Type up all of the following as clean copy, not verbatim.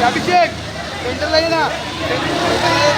अभिषेक सेंटरला ये ना सेंटरला ये.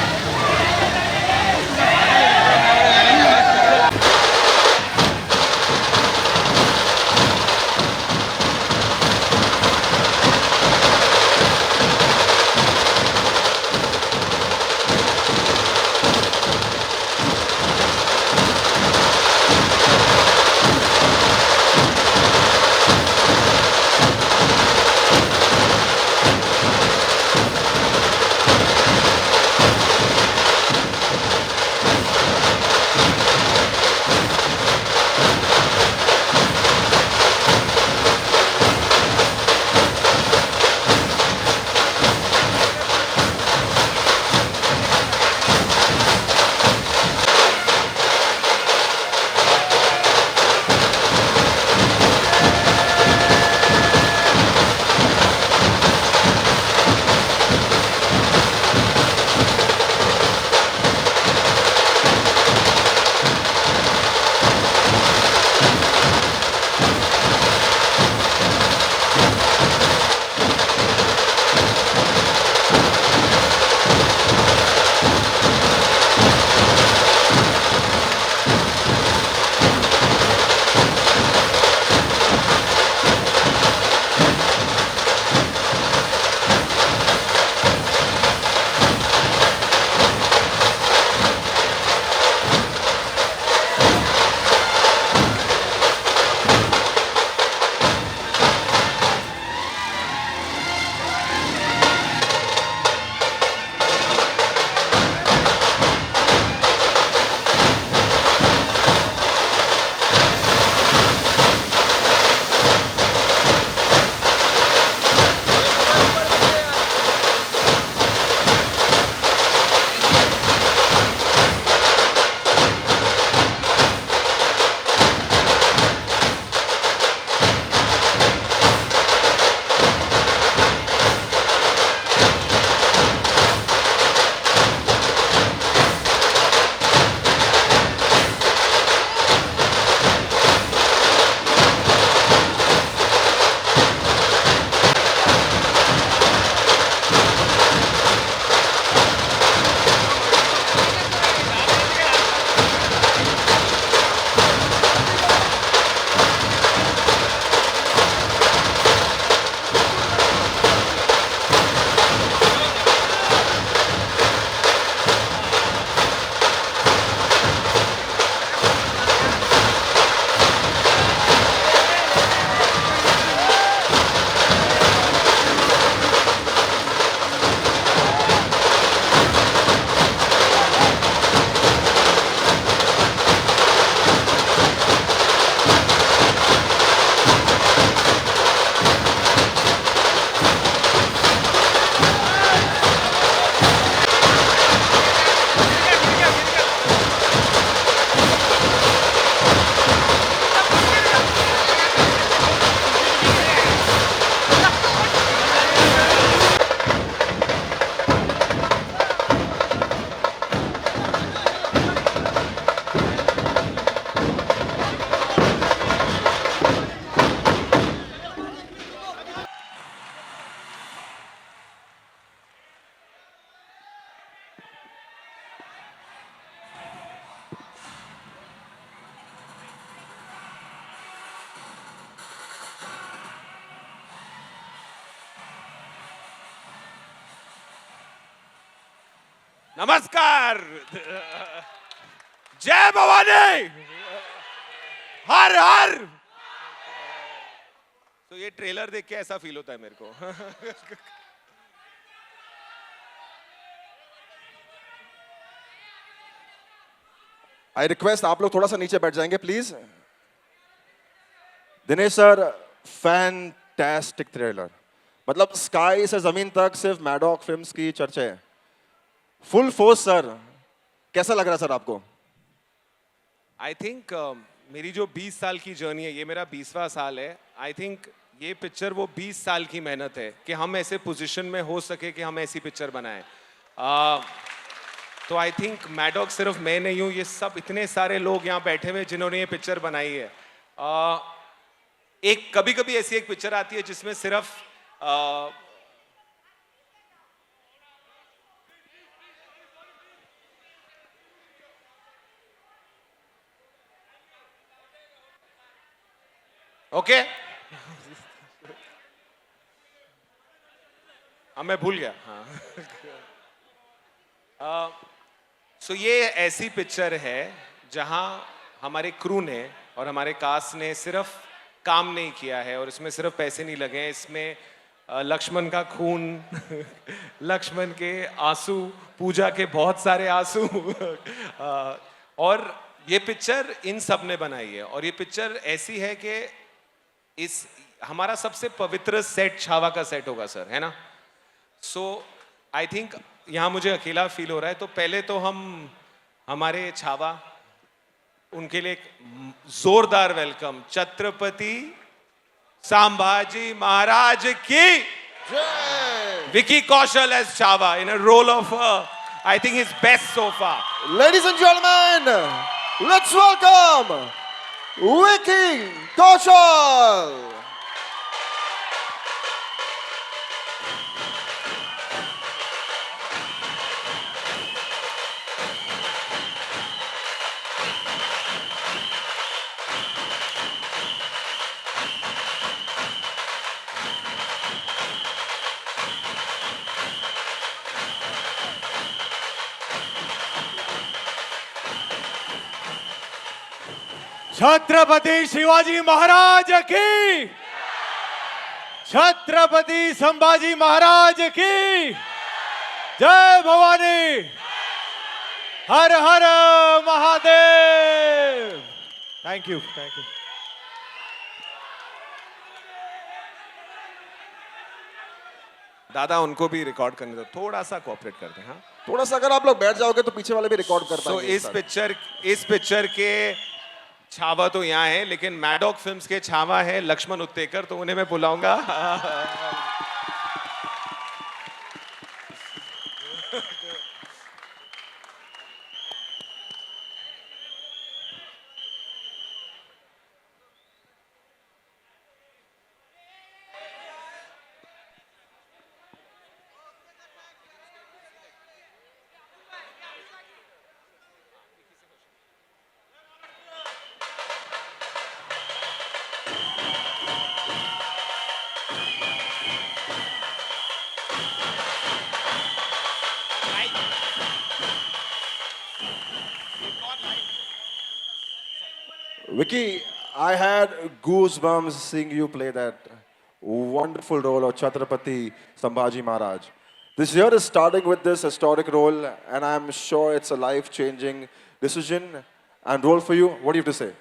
नमस्कार. जय भवानी. हर हर. तो ये ट्रेलर देख के ऐसा फील होता है मेरे को. आई रिक्वेस्ट आप लोग थोड़ा सा नीचे बैठ जाएंगे please. Dinesh sir, fantastic trailer. मतलब स्काई से जमीन तक सिर्फ मैडॉक फिल्म्स की चर्चा है. Full force sir. कैसा लग रहा है सर आपको? आई थिंक मेरी जो 20 साल की जर्नी है, ये मेरा 20वां साल है. आई थिंक ये पिक्चर वो 20 साल की मेहनत है कि हम ऐसे पोजीशन में हो सके कि हम ऐसी पिक्चर बनाएं. तो आई थिंक मैडॉक सिर्फ मैं नहीं हूँ, ये सब इतने सारे लोग यहाँ बैठे हुए जिन्होंने ये पिक्चर बनाई है. एक कभी कभी ऐसी एक पिक्चर आती है जिसमें सिर्फ ओके अब मैं भूल गया हाँ सो ये ऐसी पिक्चर है जहां हमारे क्रू ने और हमारे कास्ट ने सिर्फ काम नहीं किया है और इसमें सिर्फ पैसे नहीं लगे हैं इसमें लक्ष्मण का खून लक्ष्मण के आंसू पूजा के बहुत सारे आंसू और ये पिक्चर इन सब ने बनाई है और ये पिक्चर ऐसी है कि इस हमारा सबसे पवित्र सेट छावा का सेट होगा सर है ना सो आई थिंक यहाँ मुझे अकेला फील हो रहा है तो पहले तो हम हमारे छावा उनके लिए एक जोरदार वेलकम छत्रपति संभाजी महाराज की Vicky Kaushal as Chhava in a role of I think his best so far Ladies and gentlemen, let's welcome Vicky Kaushal. Chhatrapati Shivaji Maharaj की छत्रपति संभाजी महाराज की जय भवानी हर हर महादेव थैंक यू दादा उनको भी रिकॉर्ड करने दो थोड़ा सा कोऑपरेट करते हैं हाँ थोड़ा सा अगर आप लोग बैठ जाओगे तो पीछे वाले भी रिकॉर्ड कर सो पाएंगे इस पिक्चर के छावा तो यहाँ है लेकिन मैडॉक फिल्म्स के छावा है लक्ष्मण उत्तेकर तो उन्हें मैं बुलाऊंगा Vicky, I had goosebumps seeing you play that wonderful role of Chhatrapati Sambhaji Maharaj. This year is starting with this historic role, and I'm sure it's a life-changing decision and role for you. What do you have to say?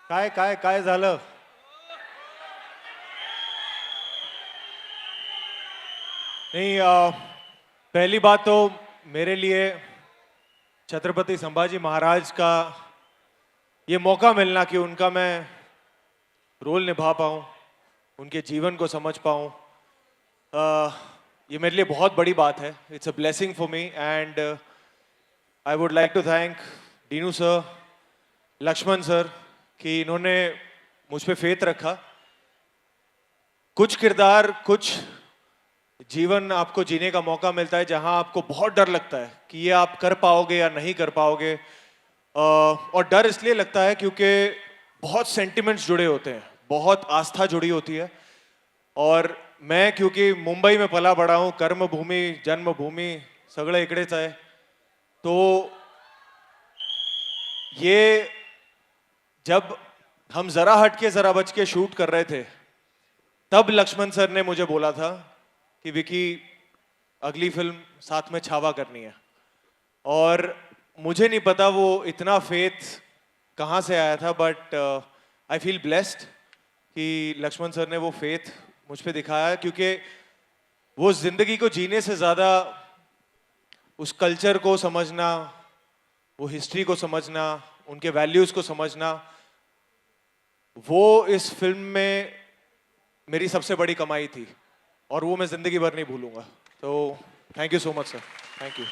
काय झालं नहीं पहली बात तो मेरे लिए छत्रपति संभाजी महाराज का ये मौका मिलना कि उनका मैं रोल निभा पाऊँ उनके जीवन को समझ पाऊँ ये मेरे लिए बहुत बड़ी बात है it's a blessing for me and I would like to thank Dinu sir Laxman sir कि इन्होंने मुझ पे फेथ रखा कुछ किरदार कुछ जीवन आपको जीने का मौका मिलता है जहां आपको बहुत डर लगता है कि ये आप कर पाओगे या नहीं कर पाओगे और डर इसलिए लगता है क्योंकि बहुत सेंटिमेंट्स जुड़े होते हैं बहुत आस्था जुड़ी होती है और मैं क्योंकि मुंबई में पला बड़ा हूं कर्मभूमि जन्मभूमि सगळं इकडेच आहे तो ये जब हम जरा हटके जरा बच के शूट कर रहे थे तब लक्ष्मण सर ने मुझे बोला था कि विकी अगली फिल्म साथ में छावा करनी है और मुझे नहीं पता वो इतना फेथ कहाँ से आया था बट आई फील ब्लेस्ड कि लक्ष्मण सर ने वो फेथ मुझ पे दिखाया क्योंकि वो जिंदगी को जीने से ज़्यादा उस कल्चर को समझना वो हिस्ट्री को समझना उनके वैल्यूज़ को समझना वो इस फिल्म में मेरी सबसे बड़ी कमाई थी और वो मैं जिंदगी भर नहीं भूलूंगा तो thank you so much sir thank you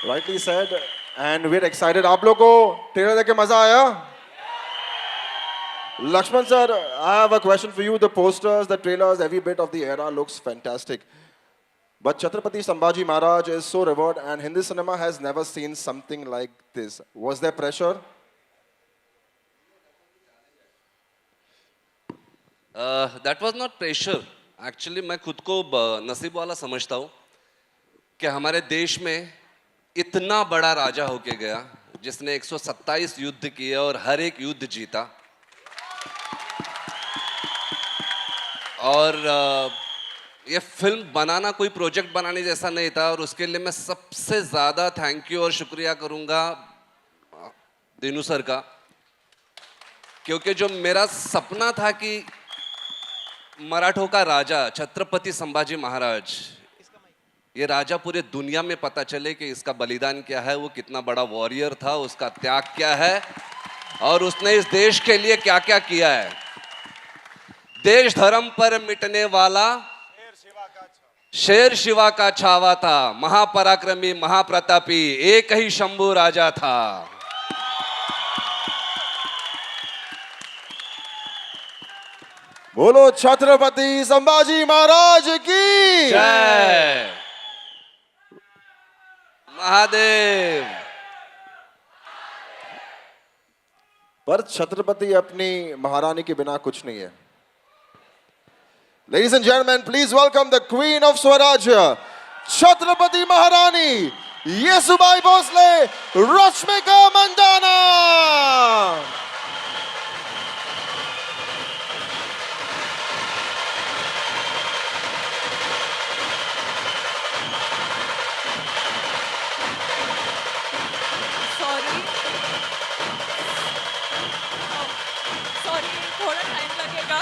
Rightly said, and we're excited. आप लोगों को ट्रेलर देख के मजा आया? Lakshman sir, I have a question for you. The posters, the trailers, every bit of the era looks fantastic. But Chhatrapati Sambhaji Maharaj is so revered, and Hindi cinema has never seen something like this. Was there pressure? That was not pressure actually मैं खुद को नसीब वाला समझता हूँ कि हमारे देश में इतना बड़ा राजा होके गया जिसने 127 युद्ध किए और हर एक युद्ध जीता और ये फिल्म बनाना कोई प्रोजेक्ट बनाने जैसा नहीं था और उसके लिए मैं सबसे ज़्यादा थैंक यू और शुक्रिया करूँगा दीनू सर का क्योंकि जो मेरा सपना था कि मराठों का राजा छत्रपति संभाजी महाराज ये राजा पूरे दुनिया में पता चले कि इसका बलिदान क्या है, वो कितना बड़ा वॉरियर था, उसका त्याग क्या है और उसने इस देश के लिए क्या क्या किया है। देश धर्म पर मिटने वाला शेर शिवा का छावा था, महापराक्रमी महाप्रतापी एक ही शंभू राजा था। बोलो छत्रपति संभाजी महाराज की जय महादेव। पर छत्रपति अपनी महारानी के बिना कुछ नहीं है। Ladies and gentlemen, please welcome the Queen of Swarajya, Chhatrapati Maharani Yesubai Bhosle Rashmika Mandana. Sorry थोड़ा टाइम लगेगा।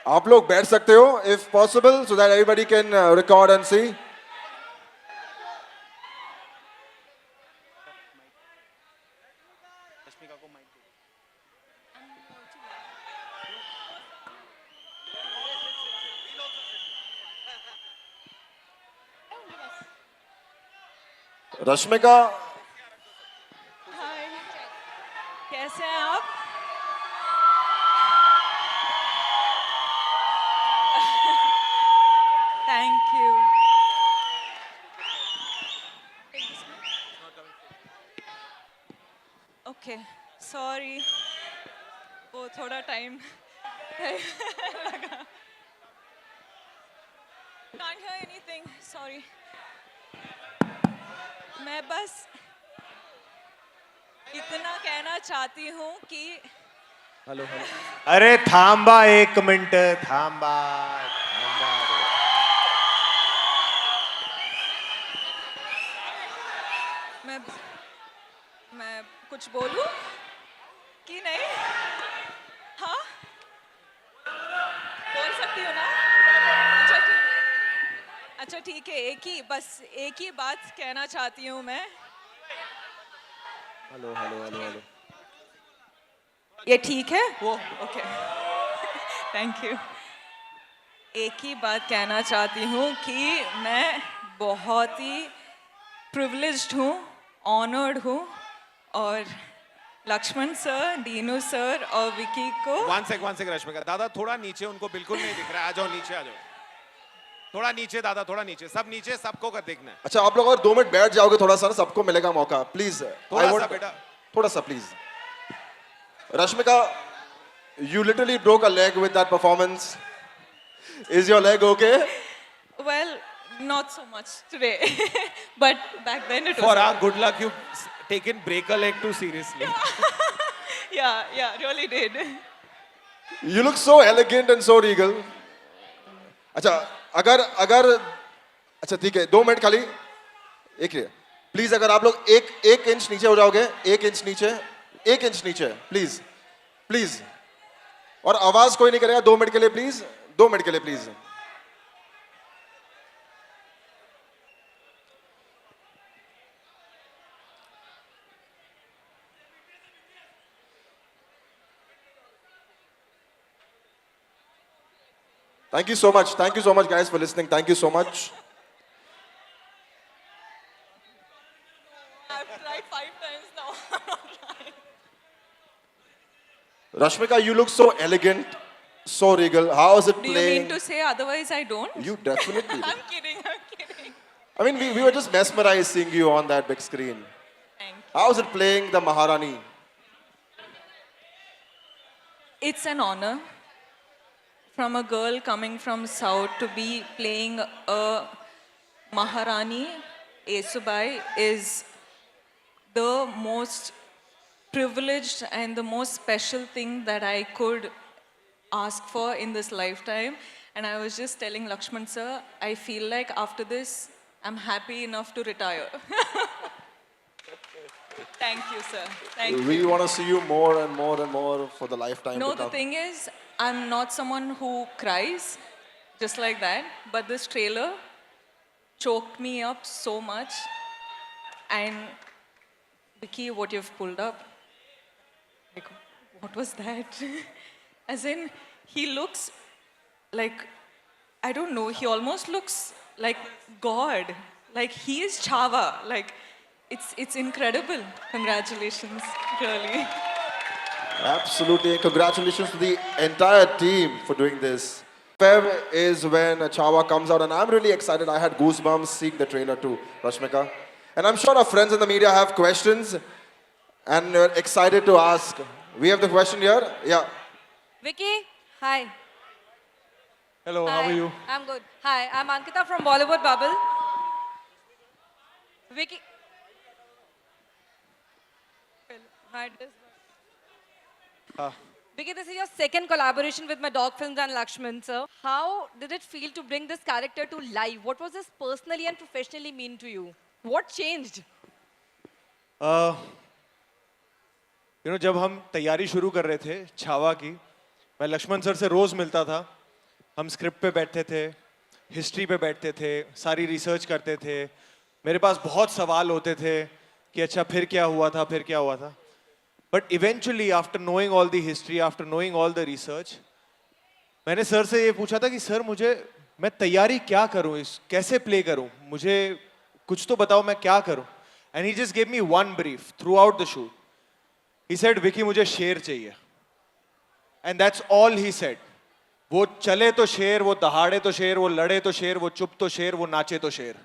आप लोग बैठ सकते हो if possible so that everybody can record and see. Rashmika, हाय, कैसे हैं आप? Thank you. ओके, सॉरी वो थोड़ा टाइम लगा। Can't hear anything, sorry. मैं बस इतना कहना चाहती हूँ कि अरे थांबा एक मिनट, थांबा थांबा मैं कुछ बोलूं कि नहीं? हाँ, बोल सकती हूँ ना? अच्छा ठीक है, एक ही बात कहना चाहती हूँ मैं। Hello hello hello hello. ये ठीक है वो? Okay, thank you. एक ही बात कहना चाहती हूँ कि मैं बहुत ही प्रिविलेज्ड हूँ, ऑनर्ड हूँ और लक्ष्मण सर, डीनू सर और विकी को वन सेक रश्मिका, दादा थोड़ा नीचे, उनको बिल्कुल नहीं दिख रहा है, आ जाओ नीचे, आ जाओ थोड़ा नीचे दादा, थोड़ा नीचे, सब नीचे, सबको कर देखना है। अच्छा आप लोग और 2 मिनट बैठ जाओगे थोड़ा सा, सबको मिलेगा मौका प्लीज। थोड़ा सा बेटा, थोड़ा सा please. Rashmika, you literally broke a leg with that performance. Is your leg okay? well, not so much today, but back then it was. For our good luck, you taken break a leg too seriously. Yeah, really did. You look so elegant and so regal. अच्छा अगर अच्छा ठीक है, 2 minute खाली, एक please. अगर आप लोग एक इंच नीचे हो जाओगे, 1 इंच नीचे प्लीज प्लीज। और आवाज कोई नहीं करेगा 2 मिनट के लिए प्लीज, 2 मिनट के लिए please. Thank you so much guys for listening. Thank you so much. I've tried 5 times now. I'm not trying. Rashmika, you look so elegant, so regal. How is it Do you playing? mean to say otherwise I don't? You definitely. I'm kidding, I'm kidding. I mean, we were just mesmerized seeing you on that big screen. Thank you. How is it playing the Maharani? It's an honor from a girl coming from South to be playing a Maharani. Yesubai is the most privileged and the most special thing that I could ask for in this lifetime. And I was just telling Lakshman sir, I feel like after this, I'm happy enough to retire. Thank you, sir. Thank you. We want to see you more and more and more for the lifetime No, to the come. thing is, I'm not someone who cries just like that, but this trailer choked me up so much. And Vicky, what you've pulled up, like, what was that? As in, he looks like, I don't know, he almost looks like God. Like, he is Chava. Like, it's incredible. Congratulations, really. Absolutely. Congratulations to the entire team for doing this. Feb is when Chawa comes out, and I'm really excited. I had goosebumps seeing the trailer too, Rashmika. And I'm sure our friends in the media have questions, and we're excited to ask. We have the question here. Yeah. Vicky, hi. Hello, how Hi. are you? I'm good. Hi, I'm Ankita from Bollywood Bubble. Vicky. Hi, Vicky, this is your second collaboration with my dog films and Lakshman, sir. How did it feel to bring this character to life? What was this personally and professionally mean to you? What changed? जब हम तैयारी शुरू कर रहे थे छावा की, मैं Lakshman sir से रोज मिलता था. हम स्क्रिप्ट पे बैठते थे, हिस्ट्री पे बैठते थे, सारी रिसर्च करते थे. मेरे पास बहुत सवाल होते थे कि अच्छा फिर क्या हुआ था, फिर क्या हुआ था. But eventually after knowing all the history, after knowing all the research, मैंने सर से ये पूछा था कि सर मैं तैयारी क्या करूं, कैसे प्ले करूं, मुझे कुछ तो बताओ मैं क्या करूं. And he just gave me one brief through out the shoot. He said, Vicky मुझे शेर चाहिए. And that's all he said. वो चले तो शेर, वो दहाड़े तो शेर, वो लड़े तो शेर, वो चुप तो शेर, वो नाचे तो शेर.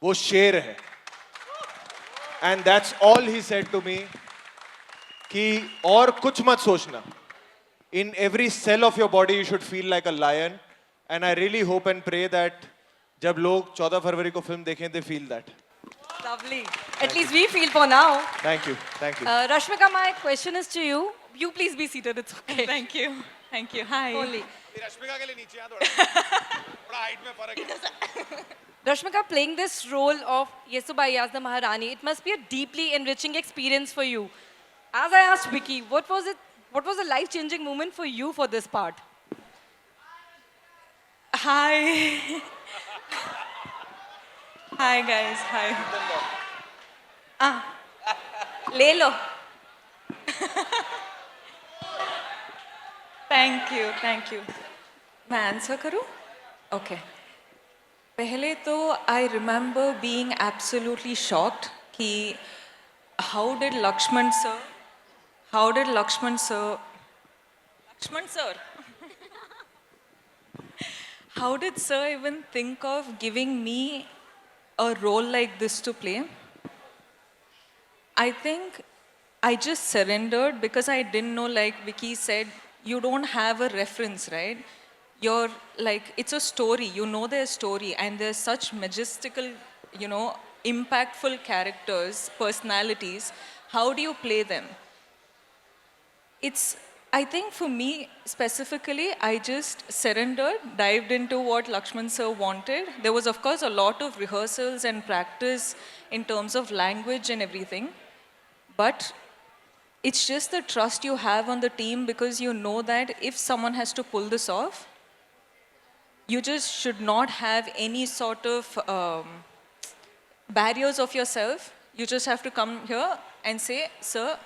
वो शेर है. And that's all he said to me. कि और कुछ मत सोचना. In every cell of your body you should feel like a lion. And I really hope and pray that जब लोग 14 फरवरी को फिल्म देखें, they feel that. Lovely. At least we feel for now. Thank you. Thank you. Rashmika, my question is to you. You please be seated. It's okay. Thank you. Thank you. Hi. Only. Rashmika के लिए नीचे आ थोड़ा height में फर्क है. Rashmika, playing this role of Yesubai as the Maharani, it must be a deeply enriching experience for you. As I asked Vicky, what was it? What was a life-changing moment for you for this part? Hi. Hi guys. Hi. ले लो. Thank you. Thank you. मैं answer करूं? Okay. पहले तो I remember being absolutely shocked कि how did Lakshman sir how did sir even think of giving me a role like this to play? I think I just surrendered because I didn't know, like Vicky said, you don't have a reference, right? You're like, it's a story, you know their story, and there's such majestical, impactful characters, personalities. How do you play them? I think for me specifically, I just surrendered, dived into what Lakshman sir wanted. There was, of course, a lot of rehearsals and practice in terms of language and everything. But it's just the trust you have on the team, because you know that if someone has to pull this off, you just should not have any sort of barriers of yourself. You just have to come here and say, sir,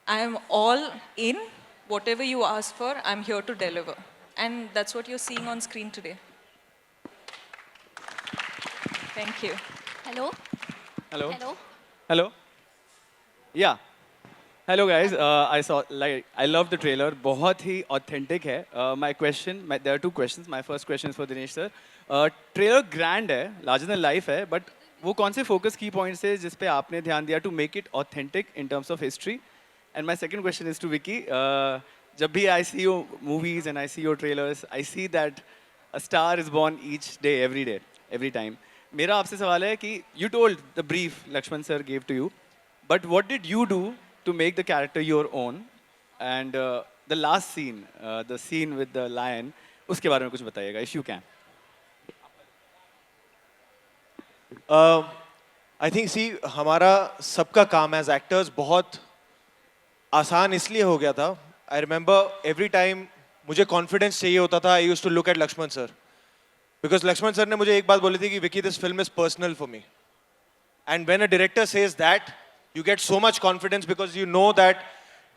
I am all in. Whatever you ask for, I'm here to deliver. And that's what you're seeing on screen today. Thank you. Hello. Hello. Hello. Hello. Yeah. Hello guys, I love the trailer. बहुत ही authentic है. There are two questions. My first question is for Dinesh sir. Trailer grand है, larger than life है, but वो कौन से focus key points है जिस पे आपने ध्यान दिया to make it authentic in terms of history? And my second question is to Vicky. जब भी I see your movies and I see your trailers, I see that a star is born each day, every time. मेरा आपसे सवाल है कि you told the brief Lakshman sir gave to you, but what did you do to make the character your own? And the last scene, the scene with the lion, उसके बारे में कुछ बताइएगा, if you can. I think see हमारा सबका काम as actors बहुत आसान इसलिए हो गया था. आई रिमेंबर एवरी टाइम मुझे कॉन्फिडेंस चाहिए होता था, I used to look at Lakshman sir, because Lakshman sir ने मुझे एक बात बोली थी कि Vicky this film is personal for me. And when a director says that you get so much confidence because you know that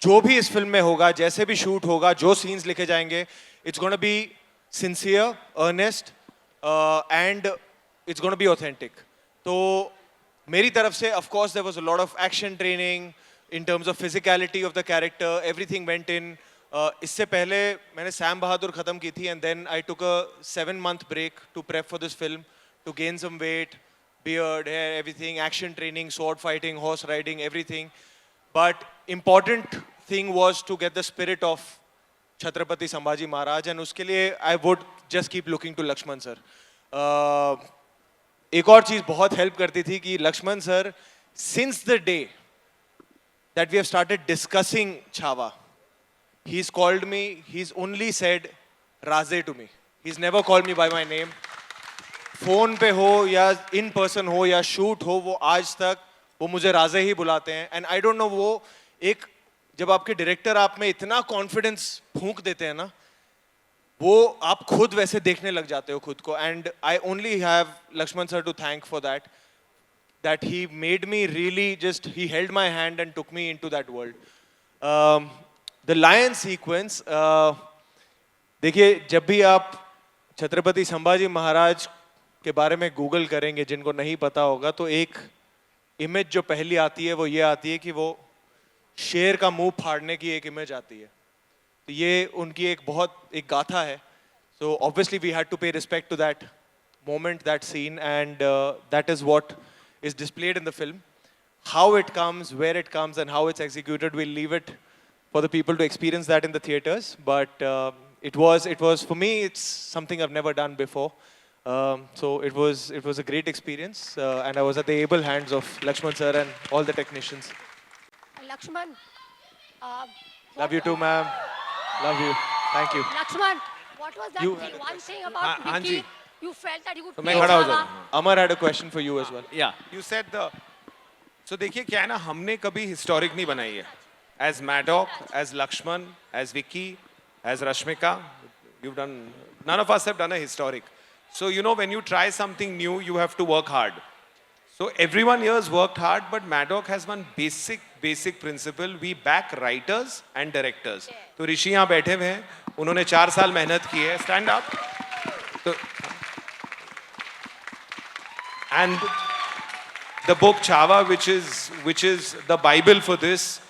जो भी इस फिल्म में होगा, जैसे भी शूट होगा, जो सीन्स लिखे जाएंगे, it's gonna be sincere, earnest and it's gonna be authentic. तो मेरी तरफ से of course there was a lot of action training in terms of physicality of the character, everything went in. इससे पहले मैंने सैम बहादुर ख़त्म की थी, and then I took a 7-month break to prep for this film, to gain some weight, beard, hair, everything, action training, sword fighting, horse riding, everything. But important thing was to get the spirit of Chhatrapati Sambhaji Maharaj, and उसके लिए I would just keep looking to Lakshman sir. एक और चीज़ बहुत help करती थी कि Lakshman sir, since the day that we have started discussing Chhaava, he's called me, he's only said Raze to me. He's never called me by my name. Phone पे हो या in person हो या shoot हो, वो आज तक वो मुझे राजे ही बुलाते हैं. And I don't know, वो एक जब आपके डायरेक्टर आप में इतना कॉन्फिडेंस फूंक देते हैं ना, वो आप खुद वैसे देखने लग जाते हो खुद को. And I only have Lakshman sir to thank for that he made me really just, he held my hand and took me into that world. The lion sequence, देखिए जब भी आप छत्रपति संभाजी महाराज के बारे में गूगल करेंगे, जिनको नहीं पता होगा, तो एक इमेज जो पहली आती है वो ये आती है कि वो शेर का मुंह फाड़ने की एक इमेज आती है. तो ये उनकी एक गाथा है. So obviously we had to pay respect to that moment, that scene, and that is what is displayed in the film. How it comes, where it comes, and how it's executed, we'll leave it for the people to experience that in the theaters. But it was for me, it's something I've never done before. So it was a great experience, and I was at the able hands of Lakshman sir and all the technicians. Lakshman. Love you too, ma'am. Love you. Thank you. Lakshman, what was that You thing, had a one thing about हाँ Vicky? Ji. You felt that you could तो play मैं खड़ा हो Chhaava? जाता Amar had a question for you as well. Yeah. You said the. So देखिए क्या है ना, हमने कभी हिस्टोरिक नहीं बनाई है. As Maddock, as Lakshman, as Vicky, as Rashmika, you've done. None of us have done a historic. So you know when you try something new, you have to work hard. So everyone here has worked hard, but Maddock has one basic principle. We back writers and directors. तो ऋषि यहाँ बैठे हुए हैं, उन्होंने 4 साल मेहनत की है. Stand up. तो and the book Chhaava, which is the Bible for this,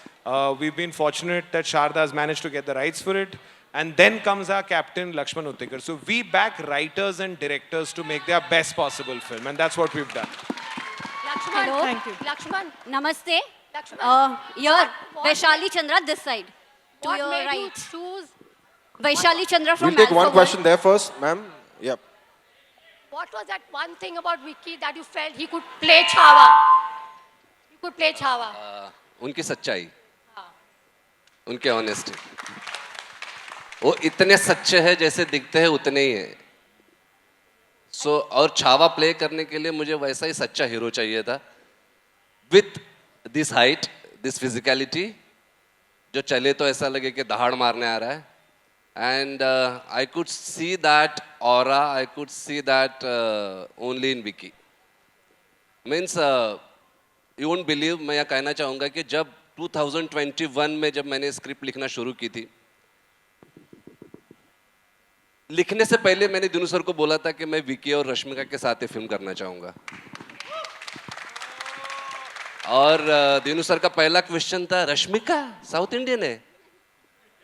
we've been fortunate that Sharda has managed to get the rights for it. And then comes our captain Lakshman Uttikar. So we back writers and directors to make their best possible film, and that's what we've done. Lakshman, Hello. Thank you. Lakshman, Namaste. Lakshman. Here, what Vaishali Chandra, this side. To what your made you right. choose? Vaishali Chandra from We'll take one Alpha question there first, ma'am. Yep. What was that one thing about Vicky that you felt he could play Chhaava? He could play Chhaava. उनकी सच्चाई, उनके honesty. वो इतने सच्चे हैं जैसे दिखते हैं उतने ही है. सो और छावा प्ले करने के लिए मुझे वैसा ही सच्चा हीरो चाहिए था, with this height, this physicality, जो चले तो ऐसा लगे कि दहाड़ मारने आ रहा है. And I could see that aura, I could see that only in Vicky. Means, you won't believe, मैं यह कहना चाहूँगा कि जब 2021 में जब मैंने स्क्रिप्ट लिखना शुरू की थी, लिखने से पहले मैंने दिनू सर को बोला था कि मैं विकी और रश्मिका के साथ ही फिल्म करना चाहूँगा. और दीनू सर का पहला क्वेश्चन था, रश्मिका साउथ इंडियन है,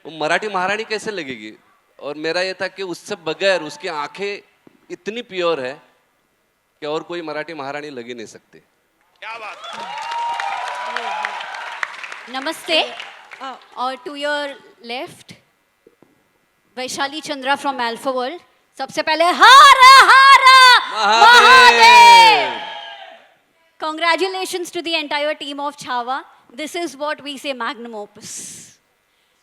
वो मराठी महारानी कैसे लगेगी? और मेरा ये था कि उससे बगैर उसकी आंखें इतनी प्योर है कि और कोई मराठी महारानी लग ही नहीं सकती. क्या बात. Namaste. Or to your left, Vaishali Chandra from Alpha World. सबसे पहले हारा हारा Mahadev. Congratulations to the entire team of Chhava. This is what we say magnum opus.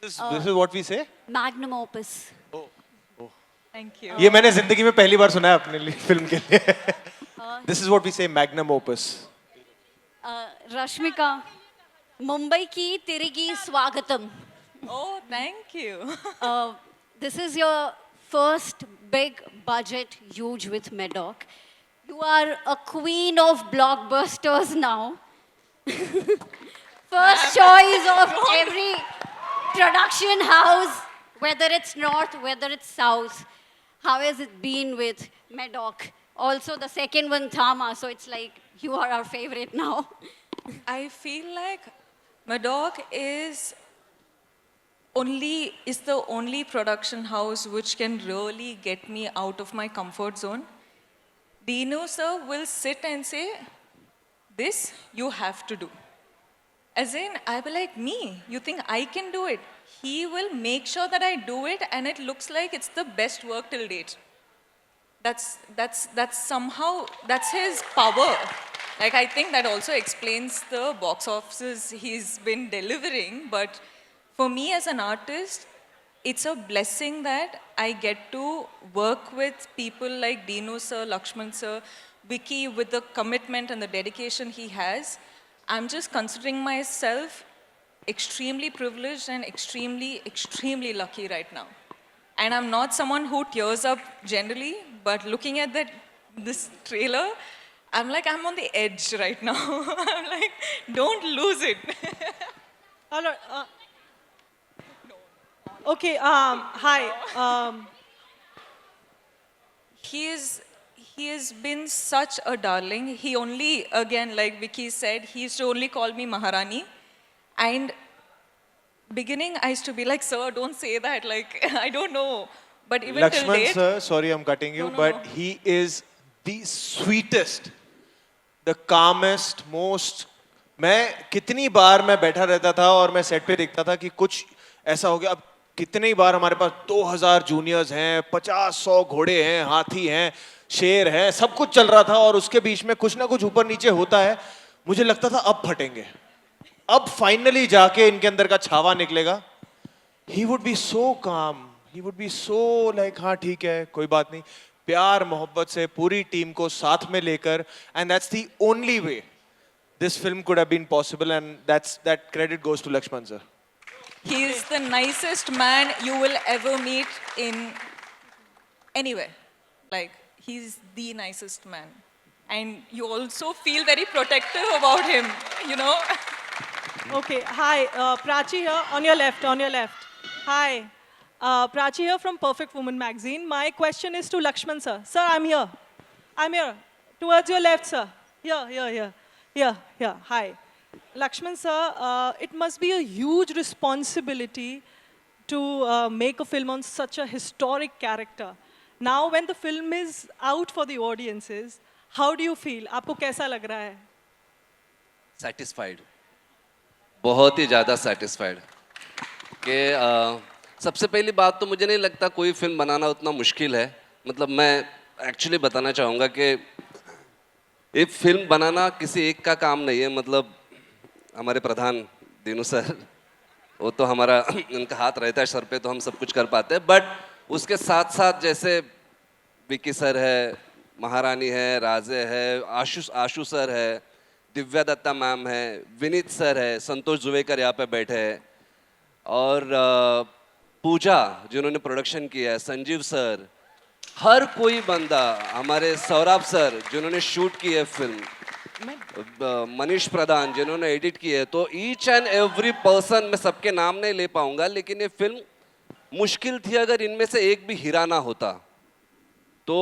This is what we say. Magnum opus. Thank you. ये मैंने जिंदगी में पहली बार सुना है अपने लिए फिल्म के लिए. This is what we say magnum opus. Rashmika, Mumbai की तिरिगी स्वागतम. Oh, thank you. This is your first big budget huge with Medoc. You are a queen of blockbusters now. First choice of every production house, whether it's north, whether it's south. How has it been with Medoc? Also the second one, Thama, so it's like you are our favorite now. I feel like Medoc is the only production house which can really get me out of my comfort zone. Dinu sir will sit and say, this you have to do. As in, I'll be like, me, you think I can do it? He will make sure that I do it and it looks like it's the best work till date. That's somehow, that's his power. Like, I think that also explains the box offices he's been delivering, but for me as an artist, it's a blessing that I get to work with people like Dinu sir, Lakshman sir, Vicky with the commitment and the dedication he has. I'm just considering myself extremely privileged and extremely, extremely lucky right now. And I'm not someone who tears up generally, but looking at this trailer, I'm like, I'm on the edge right now. I'm like, don't lose it. All right. Okay, hi. He has been such a darling. He only, again, like Vicky said, he used to only call me Maharani. And beginning, I used to be like, sir, don't say that. Like, I don't know. But even till Lakshman date... sir, sorry I'm cutting you, No. but he is the sweetest, the calmest, most... मैं कितनी बार मैं बैठा रहता था और मैं set पे देखता था कि कुछ ऐसा हो गया. अब कितनी बार हमारे पास 2000 जूनियर्स हैं, 50-100 घोड़े हैं, हाथी हैं, शेर हैं, सब कुछ चल रहा था और उसके बीच में कुछ ना कुछ ऊपर नीचे होता है. मुझे लगता था अब फटेंगे, अब फाइनली जाके इनके अंदर का छावा निकलेगा. He would be so calm, he would be so like हाँ ठीक है कोई बात नहीं, प्यार मोहब्बत से पूरी टीम को साथ में लेकर, and that's the only way this film could have been possible, and that credit goes to Lakshman sir. He is the nicest man you will ever meet in anywhere. Like, he's the nicest man. And you also feel very protective about him, you know? Okay, hi. Prachi here, on your left. Hi. Prachi here from Perfect Woman magazine. My question is to Lakshman sir. Sir, I'm here. Towards your left, sir. Here. Hi. Lakshman sir, it must be a huge responsibility to make a film on such a historic character. Now, when the film is out for the audiences, how do you feel? आपको कैसा लग रहा है? Satisfied. बहुत ही ज़्यादा satisfied. कि सबसे पहली बात तो मुझे नहीं लगता कोई फिल्म बनाना उतना मुश्किल है. मतलब मैं एक्चुअली बताना चाहूँगा कि एक फिल्म बनाना किसी एक का काम नहीं है. मतलब हमारे प्रधान दीनू सर, वो तो हमारा उनका हाथ रहता है सर पे तो हम सब कुछ कर पाते हैं. बट उसके साथ साथ जैसे विकी सर है, महारानी है, राजे है, आशु सर है, दिव्या दत्ता मैम है, विनीत सर है, संतोष जुवेकर यहाँ पे बैठे हैं, और पूजा जिन्होंने प्रोडक्शन किया है, संजीव सर, हर कोई बंदा, हमारे सौरभ सर जिन्होंने शूट की है फिल्म, मनीष प्रधान जिन्होंने एडिट की है. तो ईच एंड एवरी पर्सन, मैं सबके नाम नहीं ले पाऊंगा, लेकिन ये फिल्म मुश्किल थी अगर इनमें से एक भी हीरा ना होता. तो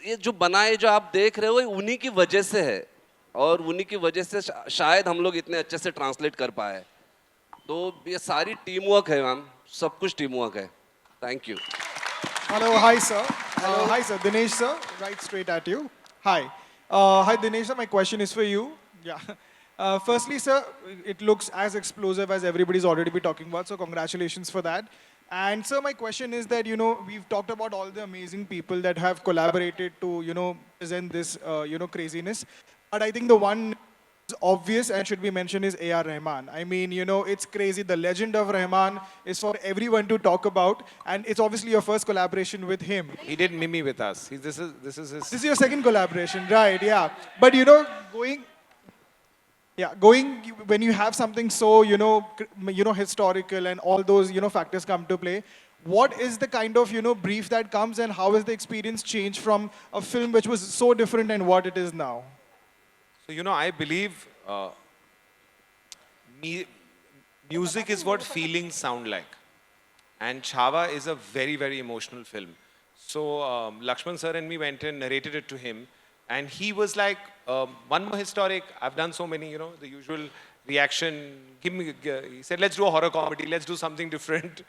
ये जो बनाए जो आप देख रहे हो उन्हीं की वजह से है. और उन्हीं की वजह से शायद हम लोग इतने अच्छे से ट्रांसलेट कर पाए. तो ये सारी टीम वर्क है मैम, सब कुछ टीम वर्क है. Thank you. Hello, hi sir. Hi sir, Dinesh sir, right straight at you. Hi. Hi Dinesh sir, my question is for you. Yeah. Firstly sir, it looks as explosive as everybody's already been talking about, so congratulations for that. And sir, my question is that, we've talked about all the amazing people that have collaborated to, present this, craziness. But I think the one obvious and should be mentioned is A.R. Rahman. I mean, it's crazy. The legend of Rahman is for everyone to talk about, and it's obviously your first collaboration with him. He did Mimi with us. This is his. This is your second collaboration, right? Yeah. But going when you have something so historical and all those factors come to play. What is the kind of brief that comes, and how has the experience changed from a film which was so different and what it is now? So, I believe music is what feelings sound like. And Chhava is a very, very emotional film. So, Lakshman sir and me went and narrated it to him. And he was like, one more historic. I've done so many, the usual reaction. He said, let's do a horror comedy. Let's do something different.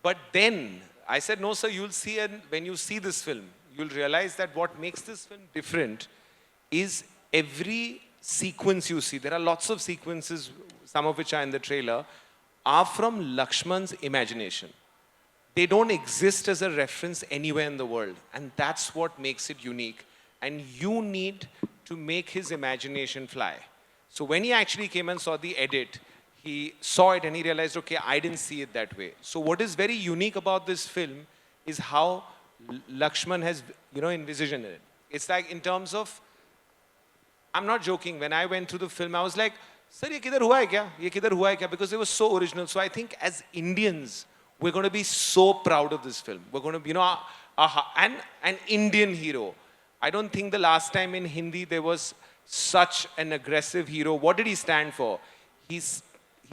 But then I said, no, sir, you'll see, and when you see this film, you'll realize that what makes this film different is every sequence you see, there are lots of sequences, some of which are in the trailer, are from Lakshman's imagination. They don't exist as a reference anywhere in the world. And that's what makes it unique. And you need to make his imagination fly. So when he actually came and saw the edit, he saw it and he realized, okay, I didn't see it that way. So what is very unique about this film is how Lakshman has, envisioned it. It's like in terms of, I'm not joking, when I went through the film, I was like, sir, ye kidhar hua hai kya? Ye kidhar hua hai kya? Because it was so original. So I think as Indians, we're going to be so proud of this film. We're going to, and an Indian hero. I don't think the last time in Hindi there was such an aggressive hero. What did he stand for? He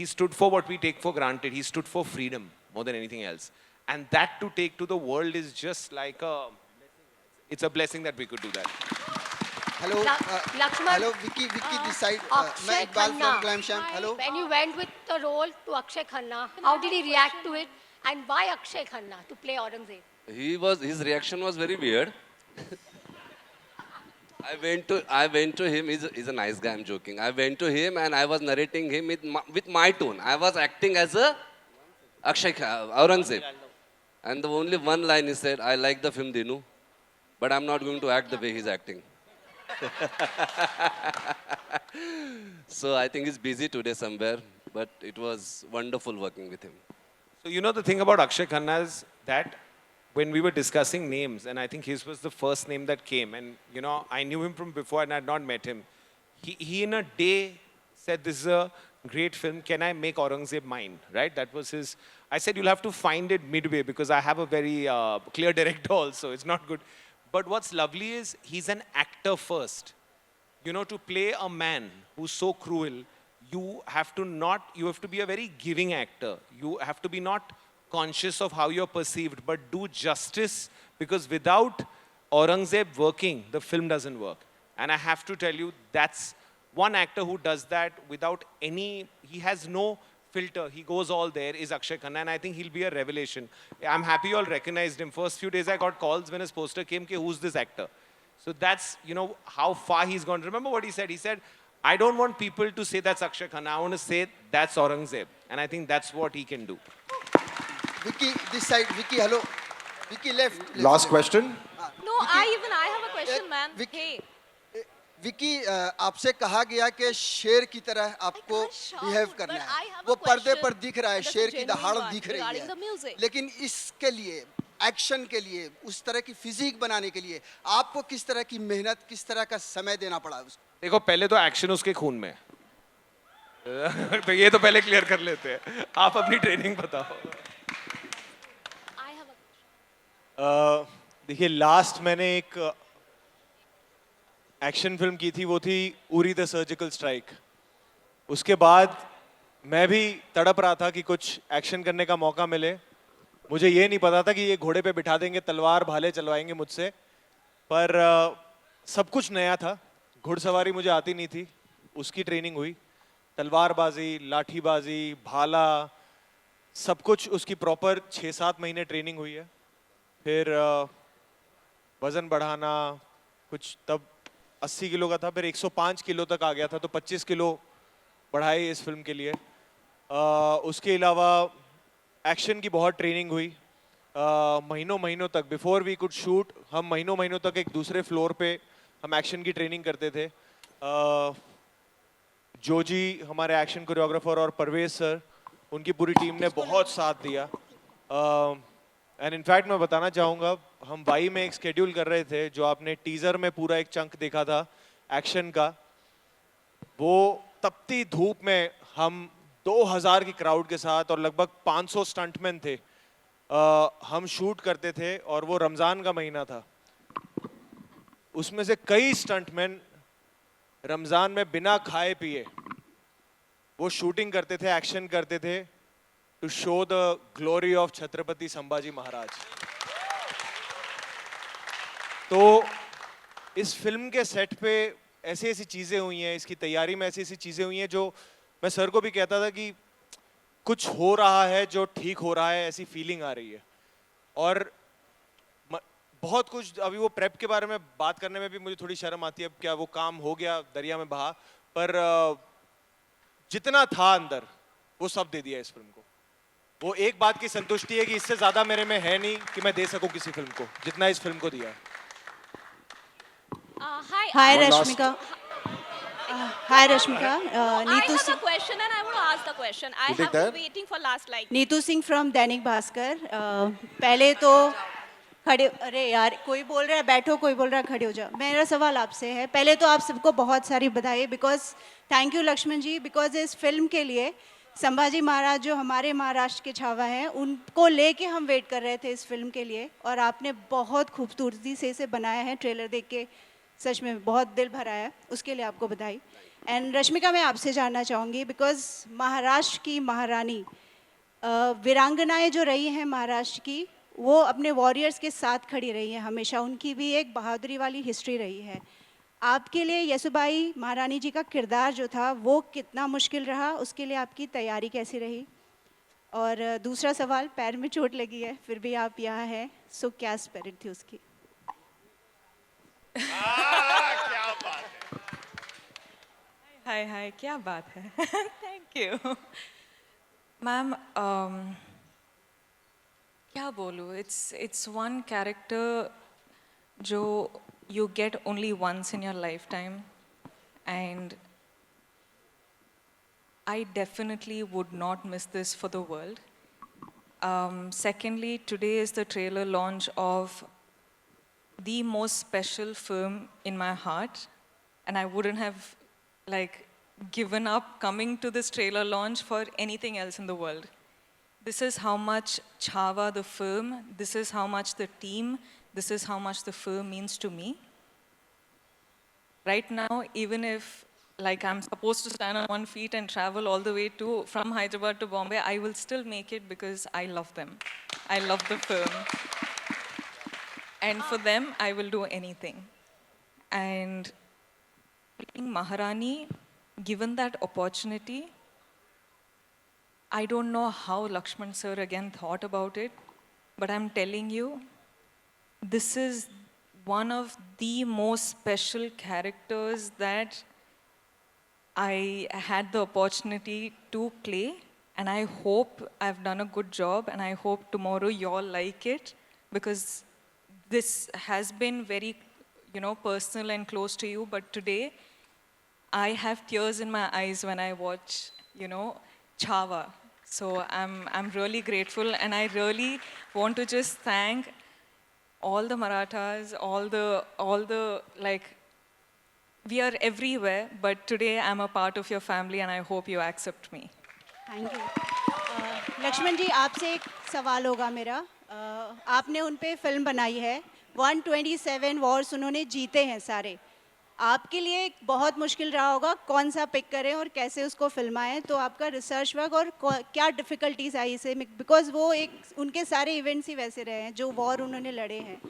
stood for what we take for granted. He stood for freedom more than anything else. And that to take to the world is just like it's a blessing that we could do that. Hello, Lakshman. hello, Vicky this side. Akshay मैं Iqbal Khanna. from Glamsham. Hello. When you went with the role to Akshay Khanna, how did he react to it, and why Akshay Khanna to play Aurangzeb? His reaction was very weird. I went to him. He's a nice guy. I'm joking. I went to him and I was narrating him with my tone. I was acting as a Aurangzeb. And the only one line he said, I like the film Dinu, but I'm not going to act the way he's acting. So I think he's busy today somewhere, but it was wonderful working with him. So the thing about Akshay Khanna is that when we were discussing names, and I think his was the first name that came, and I knew him from before and I had not met him. He in a day said, this is a great film, can I make Aurangzeb mine, right? That was his, I said, you'll have to find it midway because I have a very clear director also, it's not good. But what's lovely is he's an actor first. To play a man who's so cruel, you have to be a very giving actor. You have to be not conscious of how you're perceived, but do justice, because without Aurangzeb working, the film doesn't work. And I have to tell you, that's one actor who does that without he has no filter. He goes all there, is Akshay Khanna, and I think he'll be a revelation. I'm happy you all recognized him. First few days I got calls when his poster came, who's this actor? So that's, how far he's gone. Remember what he said? He said, I don't want people to say that's Akshay Khanna. I want to say that's Aurangzeb. And I think that's what he can do. Vicky this side. Vicky, hello. Vicky left. Last question. No, I have a question, man. Vicky- Hey. Vicky आपसे कहा गया कि शेर की तरह आपको can't shout, behave करना but है I have a वो पर्दे question पर दिख रहा है that's a शेर की genuine दहाड़ one दिख रही regarding the है music. लेकिन इसके लिए एक्शन के लिए उस तरह की फिजिक बनाने के लिए आपको किस तरह की मेहनत किस तरह का समय देना पड़ा उसको देखो पहले तो एक्शन उसके खून में है। तो ये तो पहले क्लियर कर लेते हैं। आप अपनी ट्रेनिंग बताओ। I have a देखिए लास्ट मैंने एक एक्शन फिल्म की थी, वो थी उरी द सर्जिकल स्ट्राइक। उसके बाद मैं भी तड़प रहा था कि कुछ एक्शन करने का मौका मिले। मुझे ये नहीं पता था कि ये घोड़े पे बिठा देंगे, तलवार भाले चलवाएंगे मुझसे, पर सब कुछ नया था। घुड़सवारी मुझे आती नहीं थी, उसकी ट्रेनिंग हुई। तलवारबाजी, लाठीबाजी, भाला, सब कुछ उसकी प्रॉपर 6-7 महीने ट्रेनिंग हुई है। फिर वज़न बढ़ाना, कुछ तब 80 किलो का था, फिर 105 किलो तक आ गया था, तो 25 किलो बढ़ाई इस फिल्म के लिए। उसके अलावा एक्शन की बहुत ट्रेनिंग हुई। महीनों महीनों तक, बिफोर वी कुड शूट, हम महीनों महीनों तक एक दूसरे फ्लोर पे हम एक्शन की ट्रेनिंग करते थे। जोजी हमारे एक्शन कोरियोग्राफर और परवेज सर, उनकी पूरी टीम ने बहुत साथ दिया। एंड इनफैक्ट मैं बताना चाहूँगा, हम वाई में एक स्केड्यूल कर रहे थे, जो आपने टीजर में पूरा एक चंक देखा था एक्शन का, वो तपती धूप में हम 2000 की क्राउड के साथ और लगभग 500 स्टंटमैन थे, हम शूट करते थे। और वो रमज़ान का महीना था, उसमें से कई स्टंटमैन रमज़ान में बिना खाए पिए वो शूटिंग करते थे, एक्शन करते थे, to show the glory of Chhatrapati Sambhaji Maharaj. तो इस फिल्म के सेट पे ऐसी ऐसी चीज़ें हुई हैं, इसकी तैयारी में ऐसी ऐसी चीज़ें हुई हैं, जो मैं सर को भी कहता था कि कुछ हो रहा है जो ठीक हो रहा है, ऐसी फीलिंग आ रही है। और बहुत कुछ, अभी वो प्रेप के बारे में बात करने में भी मुझे थोड़ी शर्म आती है, क्या वो काम हो गया, दरिया में बहा, पर जितना था अंदर वो सब दे दिया इस फिल्म को। वो एक बात की संतुष्टि है कि इससे ज़्यादा मेरे में है नहीं कि मैं दे सकूं किसी फिल्म को, जितना इस फिल्म को दिया है। Hi, Rashmika. Hi, Rashmika. I have a question and I want to ask the question. I have been waiting for last like. Neetu Singh from Dainik Bhaskar. पहले तो खड़े, अरे यार कोई बोल रहा है बैठो, कोई बोल रहा है खड़े हो जाओ। मेरा सवाल आपसे है, पहले तो आप सबको बहुत सारी बधाई, because thank you Lakshman ji, because इस फिल्म के लिए संभाजी महाराज जो हमारे महाराष्ट्र के छावा हैं, उनको लेके हम वेट कर रहे थे इस फिल्म के लिए, और आपने बहुत खूबसूरती से इसे बनाया है। ट्रेलर देख के सच में बहुत दिल भरा है, उसके लिए आपको बधाई। एंड रश्मिका, मैं आपसे जानना चाहूँगी, बिकॉज महाराष्ट्र की महारानी, वीरांगनाएं जो रही हैं महाराष्ट्र की, वो अपने वॉरियर्स के साथ खड़ी रही हैं हमेशा, उनकी भी एक बहादुरी वाली हिस्ट्री रही है। आपके लिए येसुबाई महारानी जी का किरदार जो था वो कितना मुश्किल रहा, उसके लिए आपकी तैयारी कैसी रही? और दूसरा सवाल, पैर में चोट लगी है फिर भी आप यहाँ हैं, सो क्या स्पिरिट थी उसकी? क्या बात है। हाय हाय, क्या बात है। Thank you ma'am. क्या बोलूँ, इट्स वन कैरेक्टर जो you get only once in your lifetime, and I definitely would not miss this for the world. Secondly, today is the trailer launch of the most special film in my heart, and I wouldn't have given up coming to this trailer launch for anything else in the world. This is how much Chhaava the film, this is how much the team, this is how much the film means to me. Right now, even if I'm supposed to stand on one feet and travel all the way from Hyderabad to Bombay, I will still make it because I love them. I love the film. And for them, I will do anything. And playing Maharani, given that opportunity, I don't know how Lakshman sir again thought about it, but I'm telling you, this is one of the most special characters that I had the opportunity to play, and I hope I've done a good job, and I hope tomorrow you all like it, because this has been very, personal and close to you, but today I have tears in my eyes when I watch, Chhaava. So I'm really grateful, and I really want to just thank all the Marathas, all the we are everywhere, but today I'm a part of your family, and I hope you accept me. Thank you. Lakshman ji, आपसे एक सवाल होगा मेरा। आपने उन पे film बनाई है, 127 वॉर्स उन्होंने जीते हैं सारे। आपके लिए एक बहुत मुश्किल रहा होगा कौन सा पिक करें और कैसे उसको फिल्माएं, तो आपका रिसर्च वर्क और क्या डिफ़िकल्टीज आई इसे, बिकॉज वो उनके सारे इवेंट्स ही वैसे रहे हैं जो वॉर उन्होंने लड़े हैं।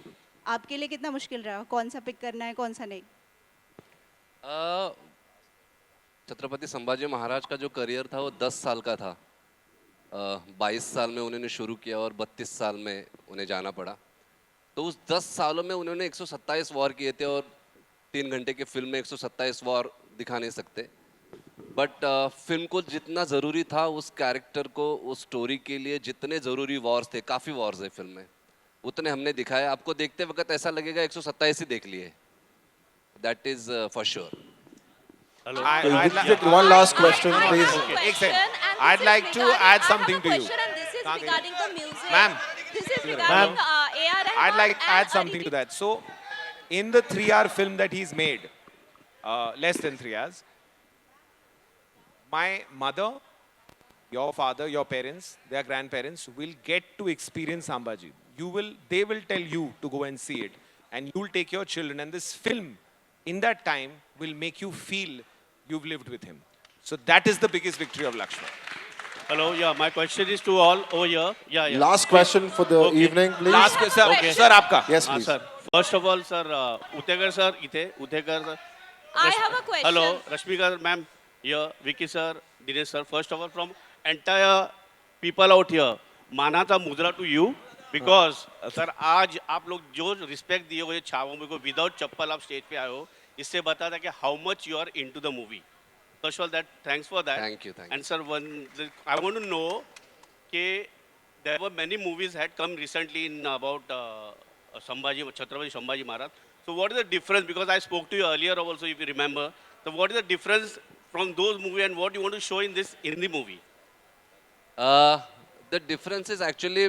आपके लिए कितना मुश्किल रहा, कौन सा पिक करना है कौन सा नहीं? छत्रपति संभाजी महाराज का जो करियर था वो 10 साल का था। 22 साल में उन्होंने शुरू किया और 32 साल में उन्हें जाना पड़ा। तो उस 10 सालों में उन्होंने 127 वॉर किए थे और 3 घंटे की फिल्म में 127 वॉर दिखा नहीं सकते। बट फिल्म को जितना ज़रूरी था उस कैरेक्टर को, उस स्टोरी के लिए जितने ज़रूरी वॉर्स थे, काफ़ी वॉर्स है फिल्म में, उतने हमने दिखाए। आपको देखते वक्त ऐसा लगेगा 127 ही देख लिए। That is for sure. Hello. One last question, please. एक second. I'd like to add something to you. This is regarding the music. Ma'am. This is regarding A.R. Rahman. I'd like to and add something to that. So, in the 3-hour film that he's made, less than 3 hours, my mother, your father, your parents, their grandparents will get to experience Sambhaji. They will tell you to go and see it, and you'll take your children. And this film, in that time, will make you feel you've lived with him. So that is the biggest victory of Lakshman. Hello, yeah, my question is to all over here. Yeah. Last question for the evening, please. Last question, Okay. sir, आपका. Yes, please. Sir. First of all, sir, Utekar sir, Utekar sir. I have a question. Hello, Rashmika ma'am, here, Vicky sir, Dinesh sir. First of all, from entire people out here, Manata Mudra to you. Because sir, आज आप लोग जो respect दिए हुए छावों में को without चप्पल आप stage पे आए हो, इससे बताता है कि how much you are into the movie. First of all that thanks for that. Thank you. And sir I want to know कि there were many movies had come recently in about Chhatrapati Sambhaji Maharaj. So what is the difference? Because I spoke to you earlier also, if you remember. So what is the difference from those movies and what you want to show in the movie? The difference is actually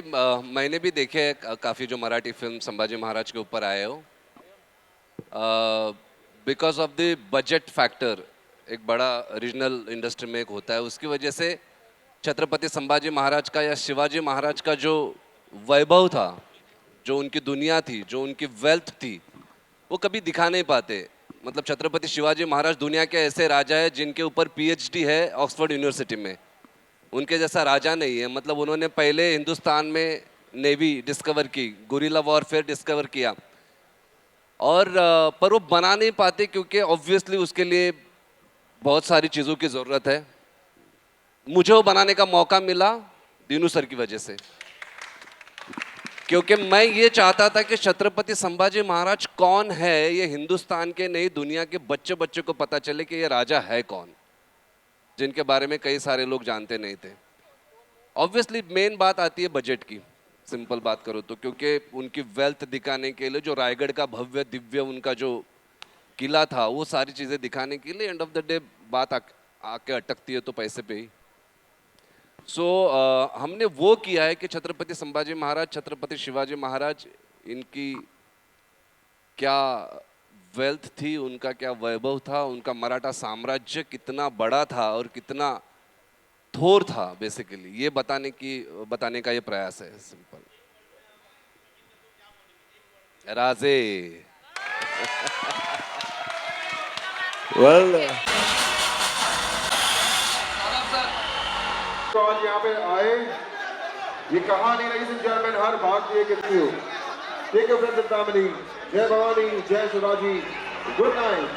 मैंने भी देखे काफ़ी जो Marathi film Sambhaji Maharaj के ऊपर आए हो. Because of the budget factor, एक बड़ा रीजनल इंडस्ट्री में एक होता है, उसकी वजह से छत्रपति संभाजी महाराज का या शिवाजी महाराज का जो वैभव था, जो उनकी दुनिया थी, जो उनकी वेल्थ थी, वो कभी दिखा नहीं पाते. मतलब छत्रपति शिवाजी महाराज दुनिया के ऐसे राजा है जिनके ऊपर PhD है ऑक्सफोर्ड यूनिवर्सिटी में. उनके जैसा राजा नहीं है. मतलब उन्होंने पहले हिंदुस्तान में नेवी डिस्कवर की, गुरिल्ला वॉरफेयर डिस्कवर किया, और पर वो बना नहीं पाते क्योंकि ऑब्वियसली उसके लिए बहुत सारी चीज़ों की ज़रूरत है. मुझे वो बनाने का मौका मिला दीनू सर की वजह से, क्योंकि मैं ये चाहता था कि छत्रपति संभाजी महाराज कौन है ये हिंदुस्तान के नहीं, दुनिया के बच्चे बच्चे को पता चले कि ये राजा है कौन, जिनके बारे में कई सारे लोग जानते नहीं थे. ऑब्वियसली मेन बात आती है बजट की, सिंपल बात करो तो, क्योंकि उनकी वेल्थ दिखाने के लिए, जो रायगढ़ का भव्य दिव्य उनका जो किला था, वो सारी चीज़ें दिखाने के लिए एंड ऑफ द डे बात आके अटकती है तो पैसे पे ही. सो हमने वो किया है कि छत्रपति संभाजी महाराज, छत्रपति शिवाजी महाराज, इनकी क्या वेल्थ थी, उनका क्या वैभव था, उनका मराठा साम्राज्य कितना बड़ा था और कितना थोर था, बेसिकली ये बताने का ये प्रयास है. सिंपल राजे. Well, तो आज यहाँ पे आए, ये कहानी लगी से जर्मन हर भारतीय के लिए. ठीक है फ्रेंड्स एंड फैमिली, जय भवानी, जय शिवाजी, गुड नाइट.